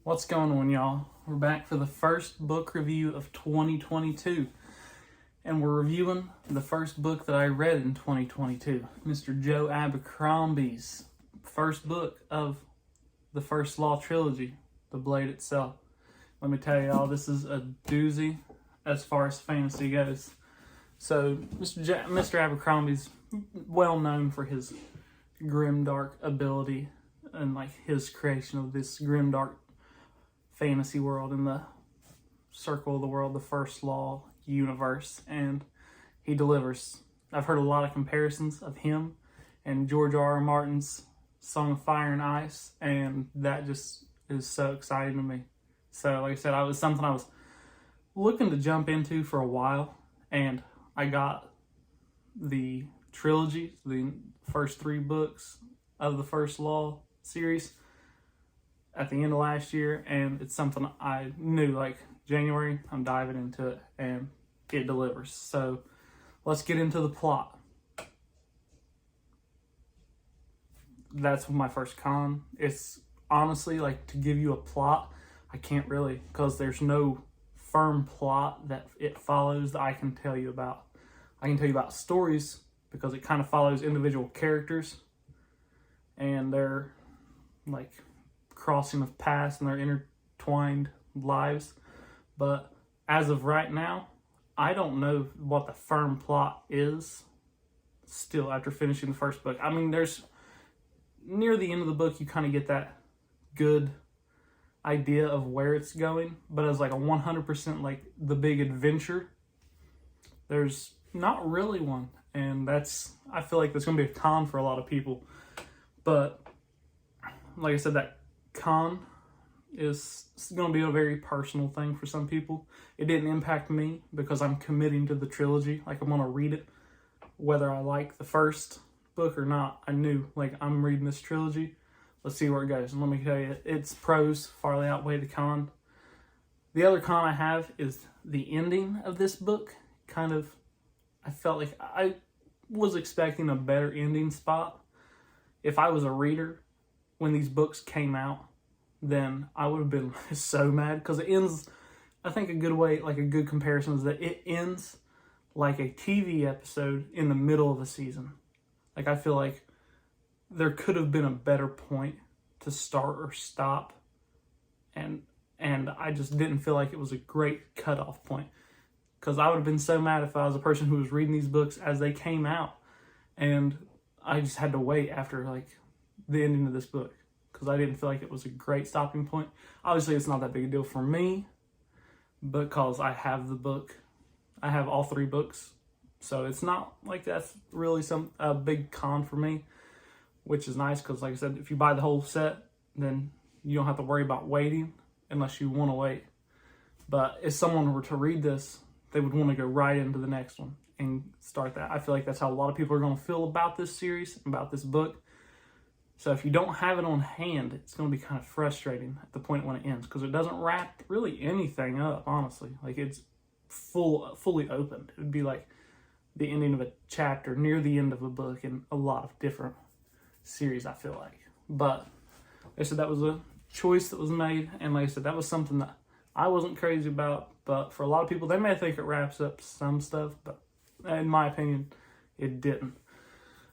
What's going on, y'all? We're back for the first book review of 2022, and we're reviewing the first book that I read in 2022, Mr. Joe Abercrombie's first book of the First Law Trilogy, The Blade Itself. Let me tell y'all, this is a doozy as far as fantasy goes. So, Mr. Abercrombie's well known for his grimdark ability and like his creation of this grimdark fantasy world in the circle of the world, the First Law universe, and he delivers. I've heard a lot of comparisons of him and George R. R. Martin's Song of Fire and Ice, and that just is so exciting to me. So, like I said, it was something I was looking to jump into for a while, and I got the trilogy, the first 3 books of the First Law series at the end of last year, and it's something I knew, like, January, I'm diving into it, and it delivers. So, let's get into the plot. That's my first con. It's honestly, like, to give you a plot, I can't really, because there's no firm plot that it follows that I can tell you about. I can tell you about stories, because it kind of follows individual characters, and they're, like, crossing of paths and their intertwined lives. But as of right now, I don't know what the firm plot is still after finishing the first book. I mean, there's near the end of the book, you kind of get that good idea of where it's going, but as like a 100% like the big adventure, there's not really one. And I feel like that's going to be a con for a lot of people. But like I said, that con is going to be a very personal thing for some people. It didn't impact me because I'm committing to the trilogy. Like, I'm going to read it whether I like the first book or not. I knew, like, I'm reading this trilogy. Let's see where it goes. And let me tell you, its pros far outweigh the con. The other con I have is the ending of this book. Kind of, I felt like I was expecting a better ending spot. If I was a reader when these books came out, then I would have been so mad, because it ends, I think a good way, like a good comparison is that it ends like a TV episode in the middle of a season. Like, I feel like there could have been a better point to start or stop, and I just didn't feel like it was a great cutoff point, because I would have been so mad if I was a person who was reading these books as they came out, and I just had to wait after like the ending of this book, because I didn't feel like it was a great stopping point. Obviously, it's not that big a deal for me, because I have the book. I have all 3 books, so it's not like that's really a big con for me, which is nice, because like I said, if you buy the whole set, then you don't have to worry about waiting unless you want to wait. But if someone were to read this, they would want to go right into the next one and start that. I feel like that's how a lot of people are going to feel about this series, about this book. So if you don't have it on hand, it's going to be kind of frustrating at the point when it ends, because it doesn't wrap really anything up, honestly. Like, it's fully opened. It would be like the ending of a chapter near the end of a book in a lot of different series, I feel like. But like I said, that was a choice that was made, and like I said, that was something that I wasn't crazy about. But for a lot of people, they may think it wraps up some stuff, but in my opinion, it didn't.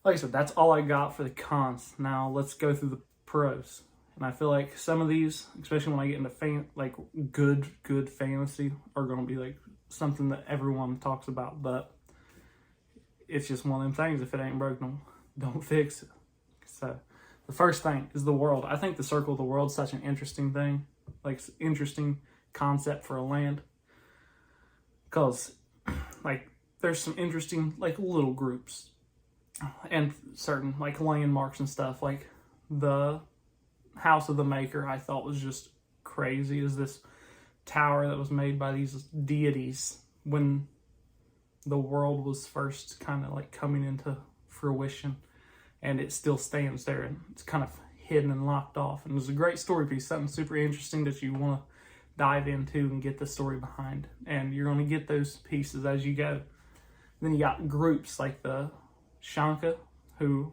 Like I said, that's all I got for the cons. Now let's go through the pros. And I feel like some of these, especially when I get into like good fantasy, are going to be like something that everyone talks about. But it's just one of them things. If it ain't broke, don't fix it. So the first thing is the world. I think the circle of the world is such an interesting thing, like interesting concept for a land, because like there's some interesting like little groups and certain like landmarks and stuff. Like the House of the Maker, I thought was just crazy. Is this tower that was made by these deities when the world was first kind of like coming into fruition, and it still stands there, and it's kind of hidden and locked off. And it was a great story piece, something super interesting that you want to dive into and get the story behind. And you're going to get those pieces as you go. Then you got groups like the Shanka, who,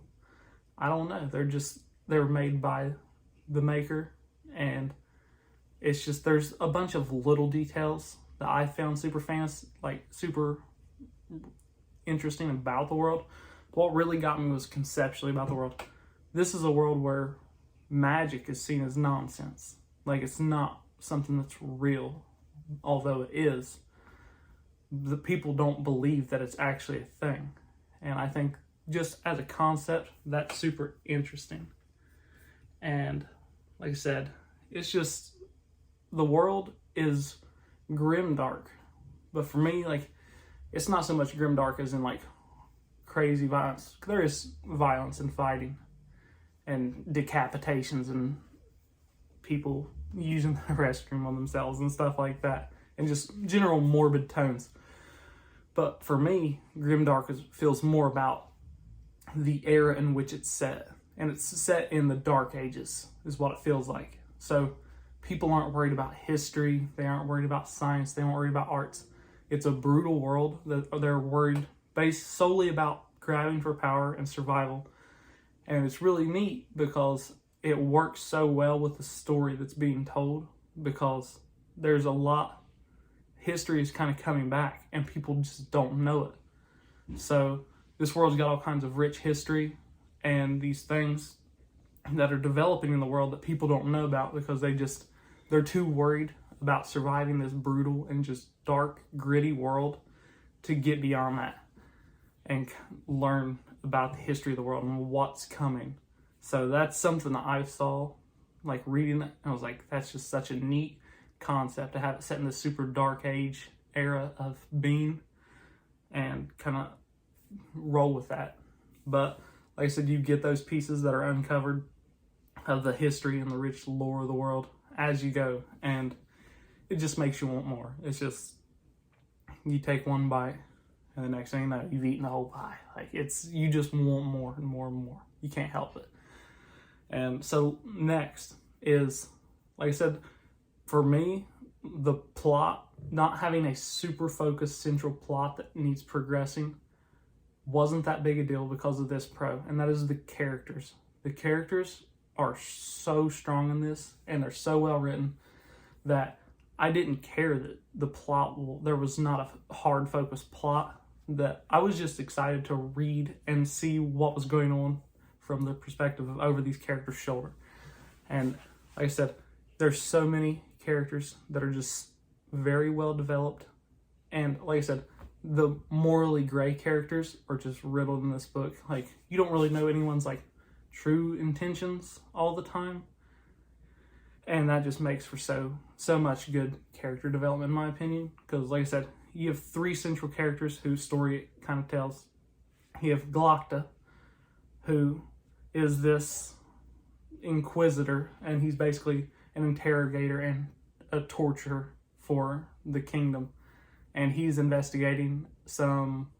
I don't know, they're made by the Maker, and it's just there's a bunch of little details that I found super interesting about the world. But what really got me was conceptually about the world. This is a world where magic is seen as nonsense. Like, it's not something that's real, although it is. The people don't believe that it's actually a thing. And I think just as a concept, that's super interesting. And like I said, it's just, the world is grimdark. But for me, like, it's not so much grimdark as in like crazy violence. There is violence and fighting and decapitations and people using the restroom on themselves and stuff like that, and just general morbid tones. But for me, grimdark feels more about the era in which it's set. And it's set in the Dark Ages, is what it feels like. So people aren't worried about history. They aren't worried about science. They aren't worried about arts. It's a brutal world that they're worried based solely about grabbing for power and survival. And it's really neat because it works so well with the story that's being told, because there's a lot, history is kind of coming back and people just don't know it. So this world's got all kinds of rich history and these things that are developing in the world that people don't know about because they're too worried about surviving this brutal and just dark, gritty world to get beyond that and learn about the history of the world and what's coming. So that's something that I saw, like reading it, and I was like, that's just such a neat concept to have it set in this super dark age era of being, and kind of roll with that. But like I said, you get those pieces that are uncovered of the history and the rich lore of the world as you go, and it just makes you want more. It's just, you take one bite and the next thing you know, you've eaten the whole pie. Like, you just want more and more and more. You can't help it. And so next is, like I said, for me, the plot, not having a super focused central plot that needs progressing, wasn't that big a deal because of this pro, and that is the characters. The characters are so strong in this, and they're so well written that I didn't care that the plot, there was not a hard focused plot, that I was just excited to read and see what was going on from the perspective of over these characters' shoulder. And like I said, there's so many characters that are just very well developed, and like I said, the morally gray characters are just riddled in this book. Like, you don't really know anyone's like true intentions all the time, and that just makes for so much good character development, in my opinion. Because like I said, you have three central characters whose story it kind of tells. You have Glocta, who is this inquisitor, and he's basically an interrogator and a torturer for the kingdom. And he's investigating some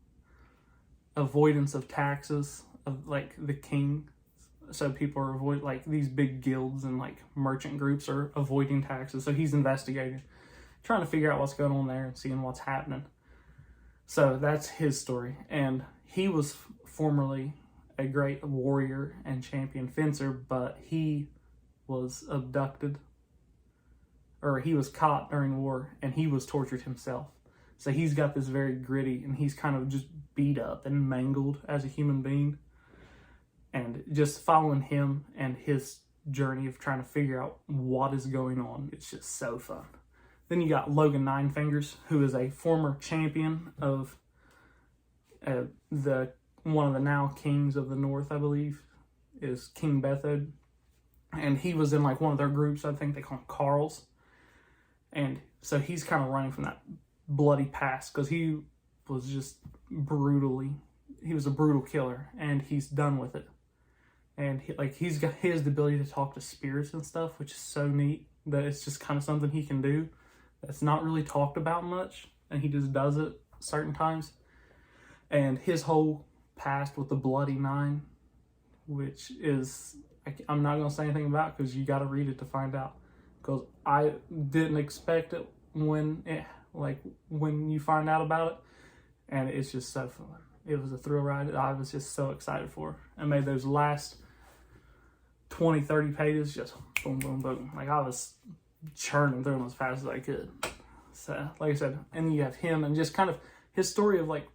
avoidance of taxes of like the king. So people are like these big guilds and like merchant groups are avoiding taxes. So he's investigating, trying to figure out what's going on there and seeing what's happening. So that's his story. And he was formerly a great warrior and champion fencer, but he was abducted, or he was caught during war, and he was tortured himself. So he's got this very gritty, and he's kind of just beat up and mangled as a human being. And just following him and his journey of trying to figure out what is going on, it's just so fun. Then you got Logan Ninefingers, who is a former champion of one of the now kings of the North, I believe, is King Bethod. And he was in like one of their groups, I think they call them Carls. And so he's kind of running from that bloody past because he was just he was a brutal killer, and he's done with it. And he's got the ability to talk to spirits and stuff, which is so neat that it's just kind of something he can do that's not really talked about much, and he just does it certain times. And his whole past with the Bloody Nine, which is, I'm not going to say anything about because you got to read it to find out, because I didn't expect it when you find out about it, and it's just so fun. It was a thrill ride that I was just so excited for. I made those last 20-30 pages just boom boom boom, like I was churning through them as fast as I could. So, like I said, and you have him and just kind of his story of like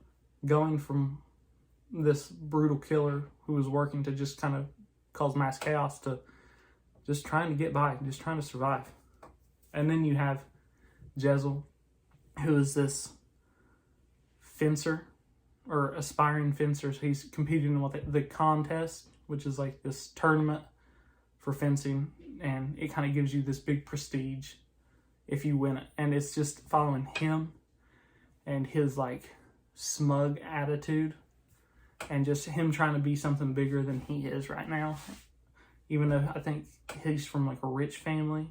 going from this brutal killer who was working to just kind of cause mass chaos to just trying to get by, just trying to survive. And then you have Jezzel, who is this fencer or aspiring fencer. So he's competing in the contest, which is like this tournament for fencing, and it kind of gives you this big prestige if you win it. And it's just following him and his like smug attitude and just him trying to be something bigger than he is right now. Even though I think he's from like a rich family,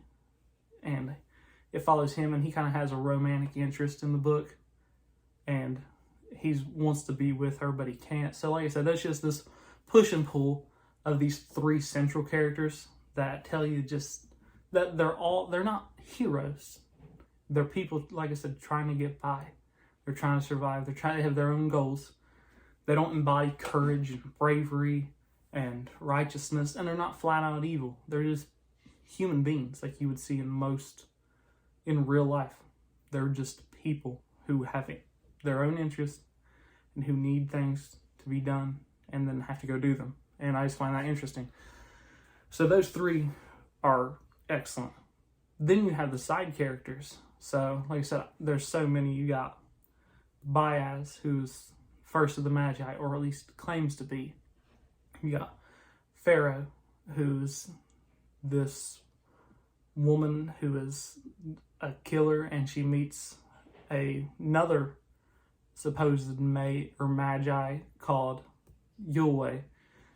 and it follows him, and he kind of has a romantic interest in the book, and he wants to be with her, but he can't. So like I said, that's just this push and pull of these three central characters that tell you just that they're not heroes. They're people, like I said, trying to get by. They're trying to survive. They're trying to have their own goals. They don't embody courage and bravery and righteousness, and they're not flat out evil. They're just human beings like you would see in real life. They're just people who have their own interests and who need things to be done and then have to go do them. And I just find that interesting. So those three are excellent. Then you have the side characters. So like I said, there's so many. You got Baez, who's first of the Magi, or at least claims to be. You got Pharaoh, who's this woman who is a killer, and she meets another supposed Magi called Yulway.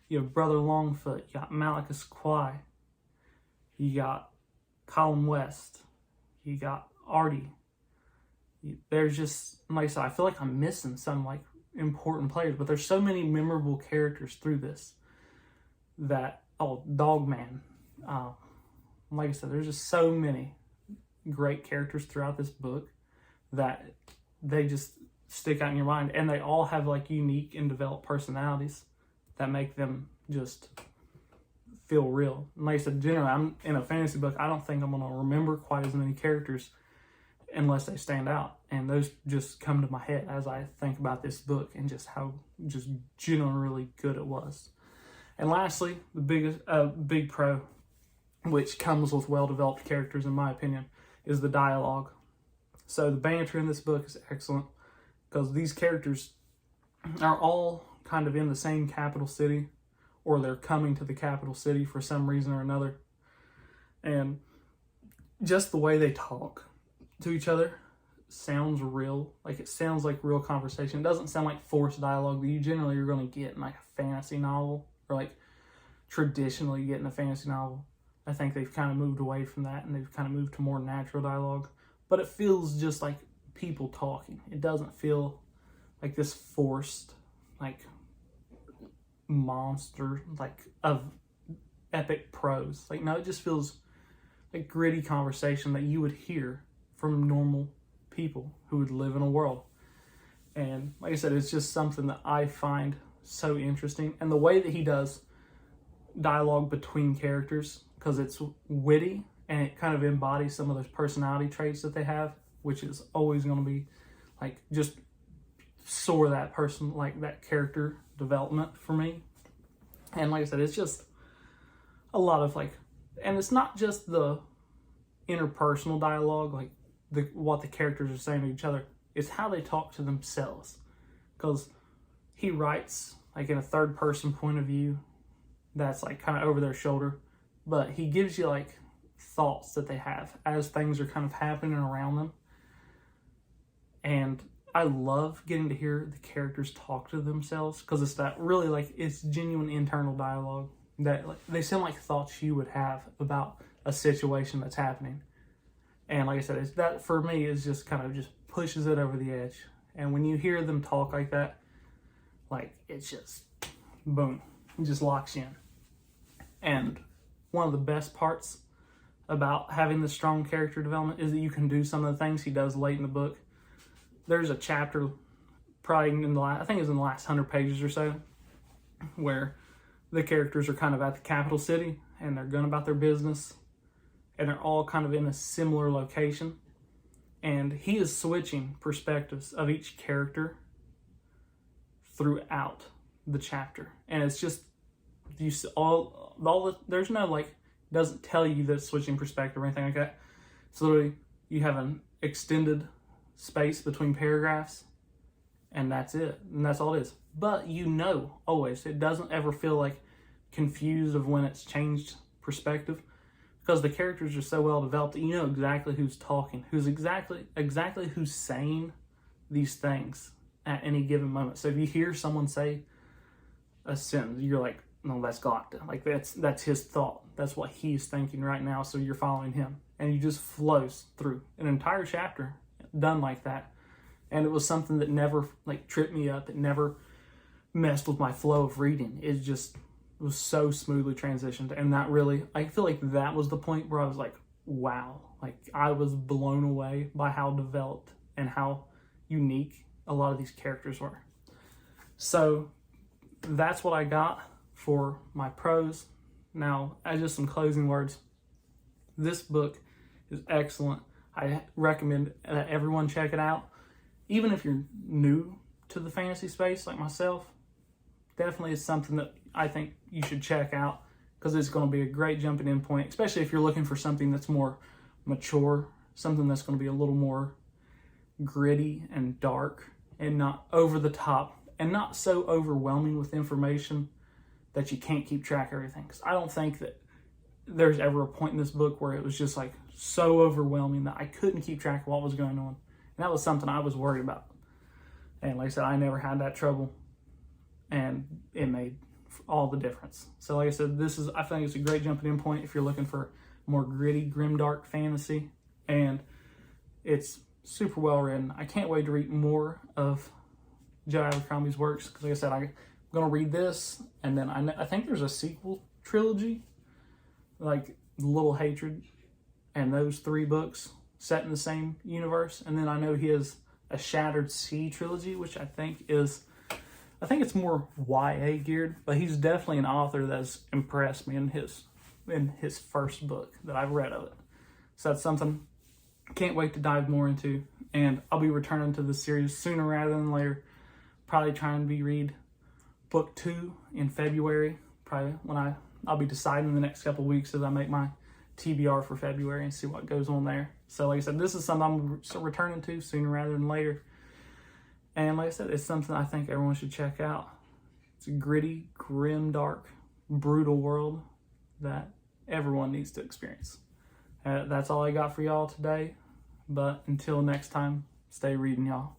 You have Brother Longfoot. You got Malachus Quai. You got Colin West. You got Artie. There's just, like I said, I feel like I'm missing some like important players, but there's so many memorable characters through this that, Dogman. Like I said, there's just so many great characters throughout this book that they just stick out in your mind, and they all have like unique and developed personalities that make them just feel real. And like I said, generally, I'm in a fantasy book, I don't think I'm going to remember quite as many characters unless they stand out. And those just come to my head as I think about this book and just how just generally good it was. And lastly, the big pro, which comes with well-developed characters, in my opinion, is the dialogue. So the banter in this book is excellent because these characters are all kind of in the same capital city, or they're coming to the capital city for some reason or another. And just the way they talk to each other sounds real. Like, it sounds like real conversation. It doesn't sound like forced dialogue that you generally are going to get in like a fantasy novel, or like traditionally get in a fantasy novel. I think they've kind of moved away from that, and they've kind of moved to more natural dialogue. But it feels just like people talking. It doesn't feel like this forced, like, monster, like, of epic prose. Like, no, it just feels like gritty conversation that you would hear from normal people who would live in a world. And like I said, it's just something that I find so interesting. And the way that he does dialogue between characters, because it's witty and it kind of embodies some of those personality traits that they have, which is always going to be like just soar that person, like that character development for me. And like I said, it's just a lot of like, and it's not just the interpersonal dialogue, like what the characters are saying to each other. It's how they talk to themselves, because he writes like in a third person point of view that's like kind of over their shoulder, but he gives you like thoughts that they have as things are kind of happening around them. And I love getting to hear the characters talk to themselves, because it's that really like, it's genuine internal dialogue that like, they sound like thoughts you would have about a situation that's happening. And like I said, it's, that for me is just kind of just pushes it over the edge. And when you hear them talk like that, like, it's just boom, it just locks you in. And one of the best parts about having this strong character development is that you can do some of the things he does late in the book. There's a chapter, probably in the last, I think it's in the last 100 pages or so, where the characters are kind of at the capital city and they're going about their business. and they're all kind of in a similar location. And he is switching perspectives of each character throughout the chapter. And it's just, you see there's no, like, doesn't tell you that it's switching perspective or anything like that. It's literally, you have an extended space between paragraphs, and that's it. And that's all it is. But always, it doesn't ever feel like confused of when it's changed perspective, because the characters are so well developed that you know exactly who's talking, who's exactly who's saying these things at any given moment. So if you hear someone say a sentence, you're like, no, that's God. Like, that's his thought. That's what he's thinking right now. So you're following him, and he just flows through an entire chapter done like that. And it was something that never, like, tripped me up. It never messed with my flow of reading. It just was so smoothly transitioned. And that really, I feel like that was the point where I was like, wow. Like, I was blown away by how developed and how unique a lot of these characters were. So that's what I got for my prose. Now, as just some closing words, this book is excellent. I recommend that everyone check it out. Even if you're new to the fantasy space like myself, definitely is something that I think you should check out, because it's going to be a great jumping in point, especially if you're looking for something that's more mature, something that's going to be a little more gritty and dark and not over the top and not so overwhelming with information that you can't keep track of everything. Because I don't think that there's ever a point in this book where it was just like so overwhelming that I couldn't keep track of what was going on. And that was something I was worried about. And like I said, I never had that trouble, and it made all the difference. So like I said, I think it's a great jumping in point if you're looking for more gritty, grimdark fantasy, and it's super well written. I can't wait to read more of Joe Abercrombie's works, because like I said, I'm going to read this, and then I think there's a sequel trilogy, like Little Hatred, and those 3 books set in the same universe. And then I know he has a Shattered Sea trilogy, which I think it's more YA geared, but he's definitely an author that's impressed me in his first book that I've read of it. So that's something I can't wait to dive more into, and I'll be returning to the series sooner rather than later. Probably trying to read book 2 in February, probably when I'll be deciding in the next couple weeks as I make my TBR for February and see what goes on there. So like I said, this is something I'm returning to sooner rather than later. And like I said, it's something I think everyone should check out. It's a gritty, grim, dark, brutal world that everyone needs to experience. That's all I got for y'all today. But until next time, stay reading, y'all.